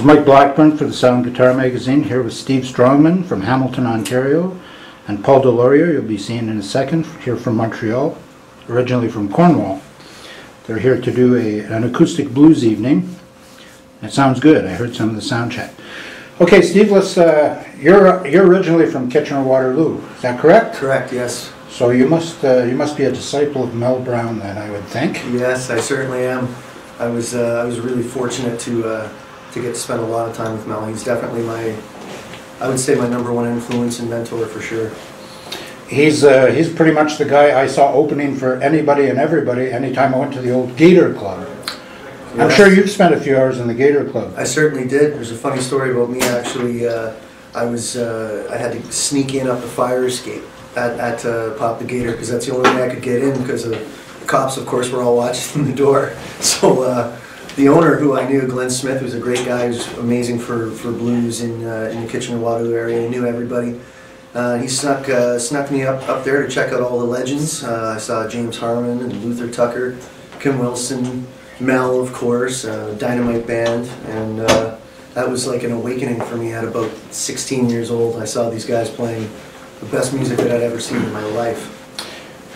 This is Mike Blackburn for the Sound Guitar Magazine, here with Steve Strongman from Hamilton, Ontario, and Paul Deslauriers, you'll be seeing in a second, here from Montreal, originally from Cornwall. They're here to do an acoustic blues evening. It sounds good. I heard some of the sound check. Okay, Steve, you're originally from Kitchener-Waterloo. Is that correct? Correct. Yes. So you must be a disciple of Mel Brown, then, I would think. Yes, I certainly am. I was really fortunate to get to spend a lot of time with Mel. He's definitely I would say my #1 influence and mentor for sure. He's pretty much the guy I saw opening for anybody and everybody anytime I went to the old Gator Club. Yes. I'm sure you've spent a few hours in the Gator Club. I certainly did. There's a funny story about me actually. I had to sneak in up the fire escape at Pop the Gator because that's the only way I could get in because the cops, of course, were all watching from the door. So the owner, who I knew, Glenn Smith, was a great guy. He was amazing for blues in the Kitchener-Waterloo area. He knew everybody. He snuck me up there to check out all the legends. I saw James Harmon and Luther Tucker, Kim Wilson, Mel, of course, Dynamite Band, and that was like an awakening for me at about 16 years old. I saw these guys playing the best music that I'd ever seen in my life.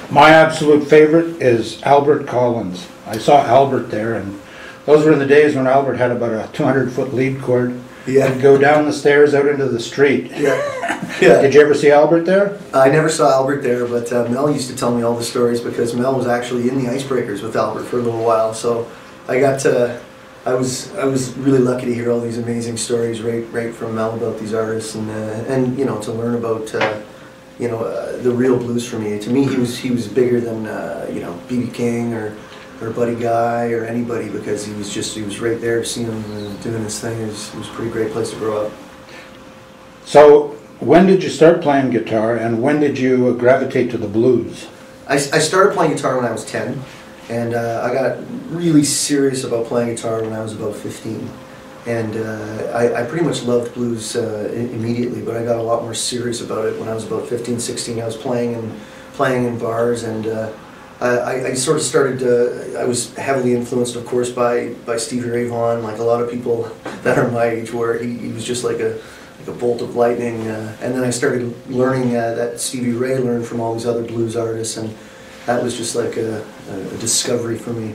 My absolute favorite is Albert Collins. I saw Albert there, and those were in the days when Albert had about a 200-foot lead cord. Yeah. He'd go down the stairs out into the street. Yeah. Yeah. Did you ever see Albert there? I never saw Albert there, but Mel used to tell me all the stories because Mel was actually in the Icebreakers with Albert for a little while. So I was really lucky to hear all these amazing stories right from Mel about these artists and you know, to learn about the real blues for me. To me, he was bigger than you know, B.B. King or Buddy Guy or anybody, because he was right there seeing him doing his thing. It was a pretty great place to grow up. So when did you start playing guitar, and when did you gravitate to the blues? I started playing guitar when I was 10, and I got really serious about playing guitar when I was about 15. And I pretty much loved blues immediately, but I got a lot more serious about it when I was about 15, 16. I was playing in bars, and I sort of started, I was heavily influenced, of course, by Stevie Ray Vaughan, like a lot of people that are my age, where he was just like a bolt of lightning. And then I started learning that Stevie Ray learned from all these other blues artists, and that was just like a discovery for me.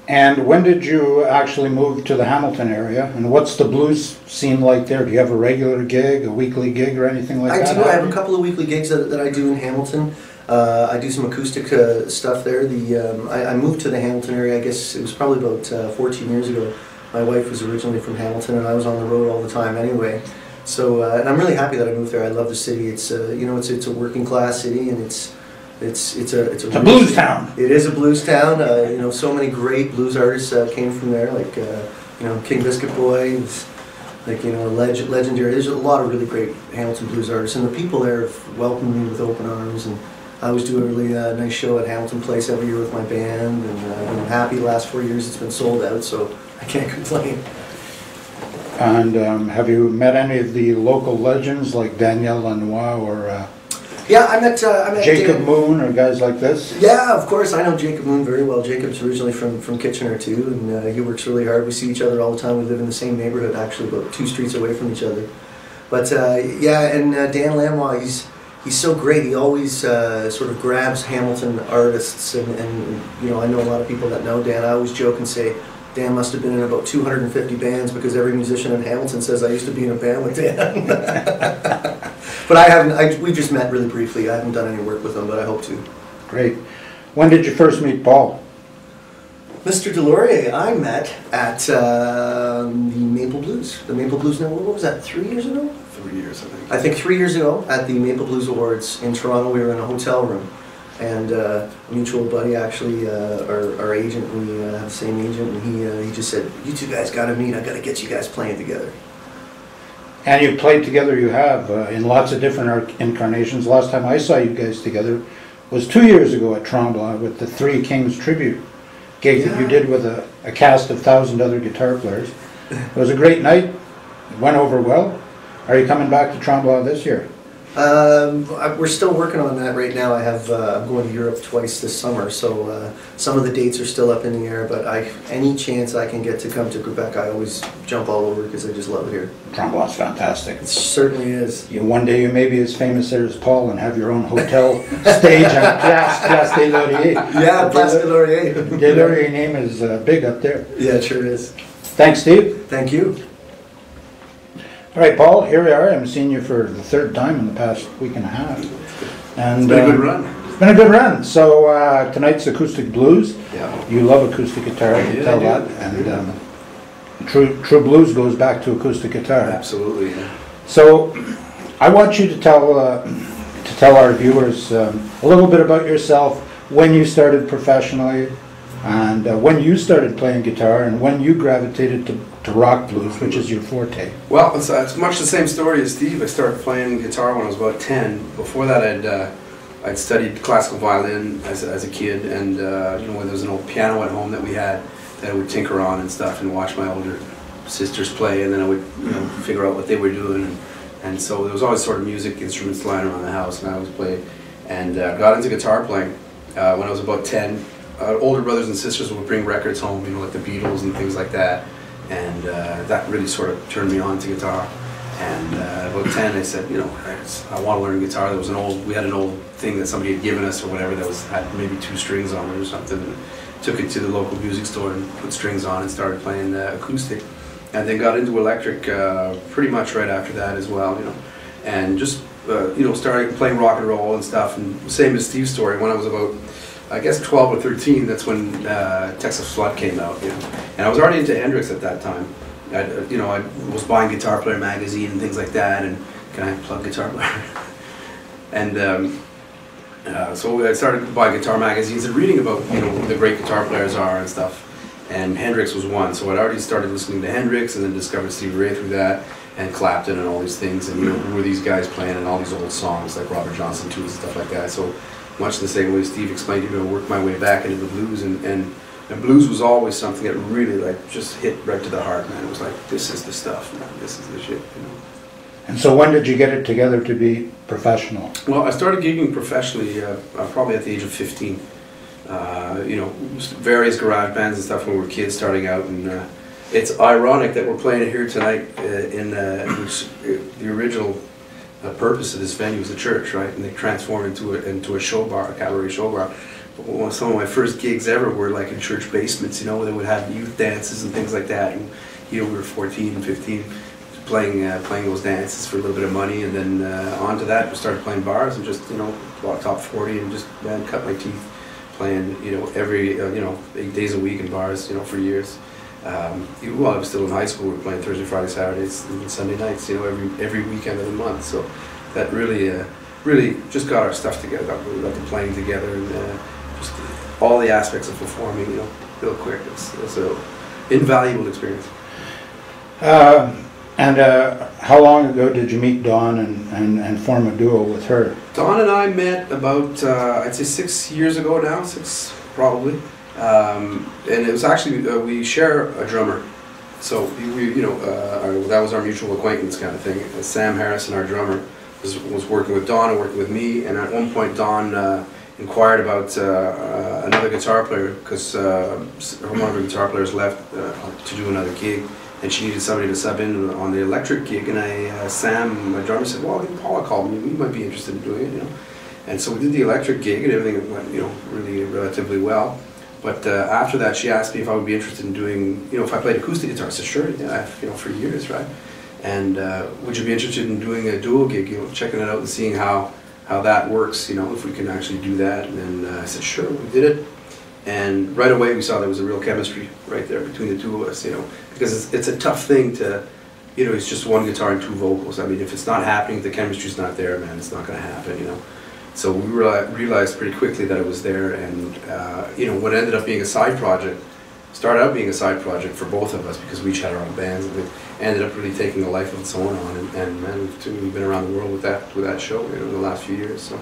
And when did you actually move to the Hamilton area, and what's the blues scene like there? Do you have a regular gig, a weekly gig, or anything like that? I have a couple of weekly gigs that I do in Hamilton. I do some acoustic stuff there. I moved to the Hamilton area, I guess it was probably about 14 years ago. My wife was originally from Hamilton, and I was on the road all the time anyway. So, and I'm really happy that I moved there. I love the city. It's you know, it's a working class city, and it's a blues town. It is a blues town. You know, so many great blues artists came from there, like you know, King Biscuit Boy, like, you know, legendary. There's a lot of really great Hamilton blues artists, and the people there have welcomed me with open arms. And I always do a really nice show at Hamilton Place every year with my band, and I'm happy. The last 4 years it's been sold out, so I can't complain. And have you met any of the local legends like Daniel Lanois or yeah, I met Jacob Moon or guys like this? Yeah, of course, I know Jacob Moon very well. Jacob's originally from Kitchener too, and he works really hard. We see each other all the time. We live in the same neighborhood, actually, about 2 streets away from each other. But yeah, and Dan Lanois, he's so great. He always sort of grabs Hamilton artists, and you know, I know a lot of people that know Dan. I always joke and say, Dan must have been in about 250 bands, because every musician in Hamilton says I used to be in a band with Dan. But I haven't. We've just met really briefly. I haven't done any work with him, but I hope to. Great. When did you first meet Paul? Mr. Deslauriers, I met at the Maple Blues. The Maple Blues, what was that, 3 years ago? 3 years, I think. I think 3 years ago at the Maple Blues Awards in Toronto. We were in a hotel room, and a mutual buddy, actually, our agent, we have the same agent, and he just said, "You two guys got to meet. I got to get you guys playing together." And you played together, you have, in lots of different incarnations. Last time I saw you guys together was 2 years ago at Tremblant with the Three Kings tribute gig that you did with a cast of 1,000 other guitar players. It was a great night. It went over well. Are you coming back to Tremblant this year? We're still working on that right now. I'm going to Europe twice this summer, so some of the dates are still up in the air, but any chance I can get to come to Quebec, I always jump all over because I just love it here. Tremblay's fantastic. It certainly is. One day you may be as famous there as Paul and have your own hotel stage on Place Deslauriers. Yeah, Place Deslauriers. Deslauriers name is big up there. Yeah, it sure is. Thanks, Steve. Thank you. All right, Paul, here we are. I'm seeing you for the third time in the past week and a half. And, It's been a good run. It's been a good run. So tonight's acoustic blues. Yeah. You love acoustic guitar, I can tell that. And true blues goes back to acoustic guitar. Absolutely. Yeah. So I want you to tell our viewers a little bit about yourself, when you started professionally, and when you started playing guitar, and when you gravitated to rock blues, which is your forte. Well, it's much the same story as Steve. I started playing guitar when I was about 10. Before that, I'd studied classical violin as a kid, and when there was an old piano at home that we had that I would tinker on and stuff, and watch my older sisters play, and then I would figure out what they were doing, and so there was always sort of music instruments lying around the house, and I always played, and got into guitar playing when I was about 10. Older brothers and sisters would bring records home, like the Beatles and things like that. And that really sort of turned me on to guitar. And about 10, I said, I want to learn guitar. We had an old thing that somebody had given us or whatever that had maybe 2 strings on it or something. And took it to the local music store and put strings on and started playing acoustic. And then got into electric pretty much right after that as well, And just, started playing rock and roll and stuff. And same as Steve's story, when I was about, I guess 12 or 13, that's when Texas Flood came out, And I was already into Hendrix at that time. I was buying Guitar Player magazine and things like that, and can I plug Guitar Player? And so I started to buy guitar magazines and reading about, who the great guitar players are and stuff. And Hendrix was one, so I'd already started listening to Hendrix and then discovered Stevie Ray through that, and Clapton and all these things, and who were these guys playing and all these old songs like Robert Johnson too and stuff like that. So much the same way Steve explained to me, I worked my way back into the blues, and blues was always something that really just hit right to the heart, man. It was like, this is the stuff, man. This is the shit, And so when did you get it together to be professional? Well, I started gigging professionally probably at the age of 15. Various garage bands and stuff when we were kids starting out, and it's ironic that we're playing it here tonight which the original purpose of this venue was a church, right? And they transformed into a show bar, a cabaret show bar. But some of my first gigs ever were like in church basements, where they would have youth dances and things like that. And we were 14 and 15, playing those dances for a little bit of money, and then onto that we started playing bars and just bought top 40 and just cut my teeth playing every 8 days a week in bars for years. While I was still in high school, we were playing Thursday, Friday, Saturdays, and Sunday nights, every weekend of the month. So that really just got our stuff together, got the playing together, and just all the aspects of performing, real quick. It's an invaluable experience. And how long ago did you meet Dawn and form a duo with her? Dawn and I met about, I'd say 6 years ago now, 6 probably. And it was actually, we share a drummer. So, that was our mutual acquaintance kind of thing. Sam Harrison, our drummer, was working with Dawn and working with me. And at one point, Dawn inquired about another guitar player because one of her guitar players left to do another gig. And she needed somebody to sub in on the electric gig, and Sam, my drummer, said, well, Paula called me, we might be interested in doing it, And so we did the electric gig, and everything went, really relatively well. But after that, she asked me if I would be interested in doing, if I played acoustic guitar. I said, sure, yeah, for years, right? And would you be interested in doing a duo gig, checking it out and seeing how that works, if we can actually do that. And then I said, sure, we did it. And right away we saw there was a real chemistry right there between the two of us, because it's a tough thing to, it's just one guitar and 2 vocals. I mean, if it's not happening, the chemistry's not there, man, it's not going to happen, So we realized pretty quickly that it was there, and what ended up being a side project, started out being a side project for both of us because we each had our own bands, and it ended up really taking a life of its own on, and man, we've been around the world with that show, in the last few years, so.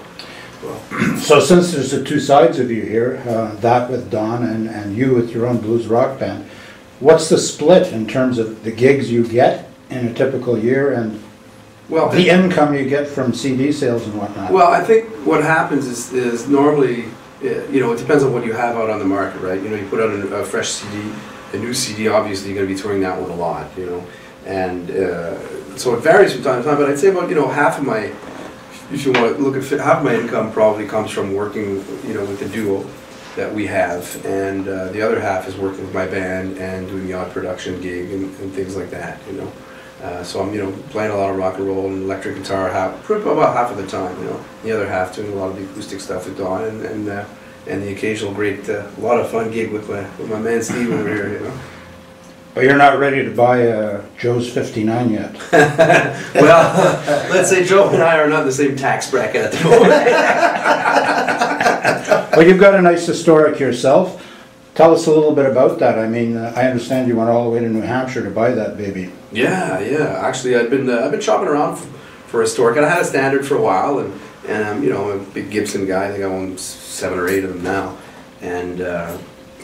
Well. So since there's the 2 sides of you here, that with Dawn and you with your own blues rock band, what's the split in terms of the gigs you get in a typical year and Well, the income you get from CD sales and whatnot. Well, I think what happens is normally, you know, it depends on what you have out on the market, right? You know, you put out a fresh CD, a new CD, obviously you're going to be touring that one a lot, you know, and so it varies from time to time. But I'd say about, you know, half of my, if you want to look at half of my income probably comes from working, you know, with the duo that we have, and the other half is working with my band and doing the odd production gig and things like that, you know. So I'm, you know, playing a lot of rock and roll and electric guitar about half of the time, you know. The other half doing a lot of the acoustic stuff with Don and the occasional great, lot of fun gig with my man Steve over here, you know. But you're not ready to buy Joe's 59 yet. Well, let's say Joe and I are not in the same tax bracket at the moment. Well, you've got a nice historic yourself. Tell us a little bit about that. I mean, I understand you went all the way to New Hampshire to buy that baby. Yeah. Actually, I've been shopping around for a historic, and I had a Standard for a while, and you know, I'm a big Gibson guy. I think I own 7 or 8 of them now, and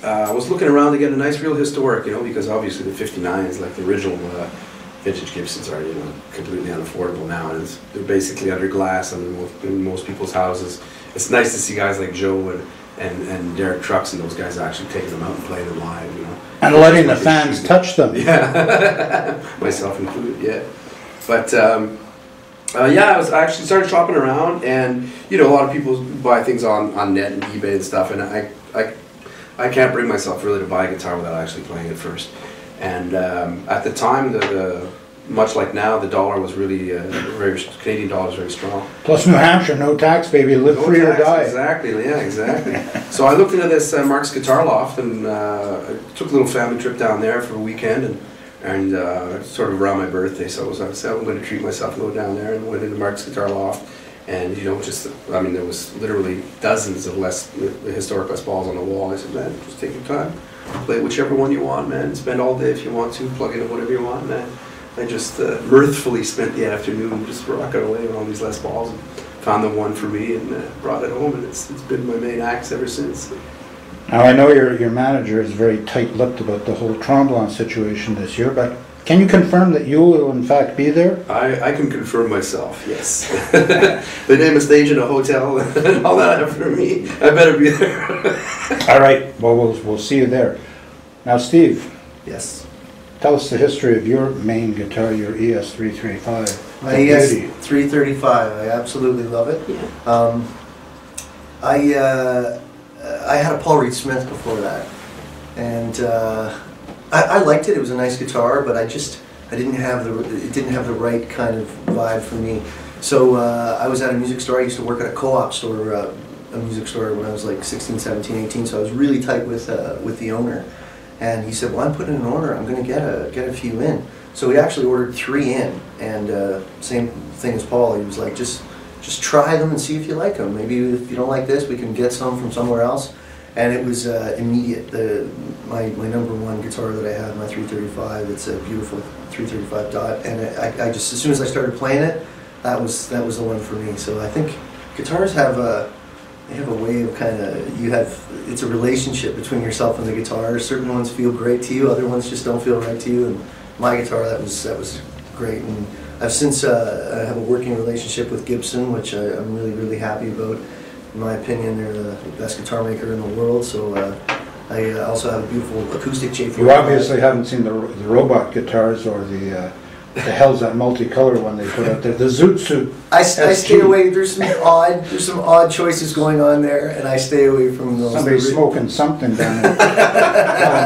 I was looking around to get a nice real historic, you know, because obviously the 59s, like the original vintage Gibsons, are, you know, completely unaffordable now, and they're basically under glass in most people's houses. It's nice to see guys like Joe and Derek Trucks and those guys actually taking them out and playing them live, you know. And letting the fans touch them. Yeah, myself included, yeah. But yeah, I actually started shopping around, and you know, a lot of people buy things on net and eBay and stuff, and I can't bring myself really to buy a guitar without actually playing it first. And at the time, much like now, the dollar was really Canadian dollar was very strong. Plus New Hampshire, no tax, baby. Live free or die. Exactly. Yeah, exactly. So I looked into this Mark's Guitar Loft, and I took a little family trip down there for a weekend, and sort of around my birthday. So I said I'm going to treat myself and go down there, and went into Mark's Guitar Loft, and you know, I mean, there was literally dozens of historic Les Pauls on the wall. I said, man, just take your time, play whichever one you want, man. Spend all day if you want to, plug in whatever you want, man. I just mirthfully spent the afternoon just rocking away on all these Les Pauls, and found the one for me, and brought it home, and it's been my main axe ever since. Now I know your manager is very tight-lipped about the whole Tremblant situation this year, but can you confirm that you will in fact be there? I can confirm myself, yes. They name a stage in a hotel and all that after me. I better be there. All right, well, we'll see you there. Now Steve. Yes. Tell us the history of your main guitar, your ES335. My ES335, I absolutely love it. Yeah. I had a Paul Reed Smith before that, and I liked it. It was a nice guitar, but it didn't have the right kind of vibe for me. So I was at a music store. I used to work at a co-op store, a music store, when I was like 16, 17, 18. So I was really tight with the owner. And he said, well, I'm putting in an order, I'm going to get a few in. So we actually ordered 3 in, and same thing as Paul, he was like, just try them and see if you like them. Maybe if you don't like this, we can get some from somewhere else. And it was immediate. My number 1 guitar that I have, my 335, it's a beautiful 335 dot, and I just, as soon as I started playing it, that was the one for me. So I think guitars have a way of it's a relationship between yourself and the guitar. Certain ones feel great to you, other ones just don't feel right to you. And my guitar, that was great. And I've since I have a working relationship with Gibson, which I'm really happy about. In my opinion, they're the best guitar maker in the world. So I also have a beautiful acoustic J4. You obviously haven't seen the robot guitars or the hell's that multicolor one they put out there, the Zoot Suit. I stay away. There's some odd choices going on there, and I stay away from those. Somebody's smoking something down there.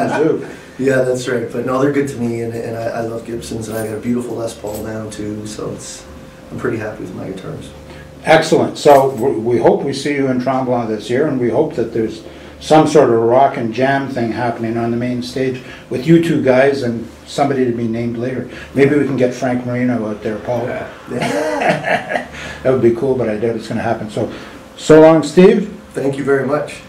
Zoot. Yeah, that's right. But no, they're good to me, and I love Gibsons, and I got a beautiful Les Paul now too. So I'm pretty happy with my guitars. Excellent. So we hope we see you in Tremblant this year, and we hope that there's some sort of rock and jam thing happening on the main stage with you 2 guys and somebody to be named later. Maybe we can get Frank Marino out there, Paul. Yeah. That would be cool, but I doubt it's going to happen. So long, Steve. Thank you very much.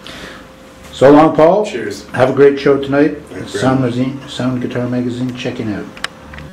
So long, Paul. Cheers. Have a great show tonight. Thanks, Sound Guitar Magazine checking out.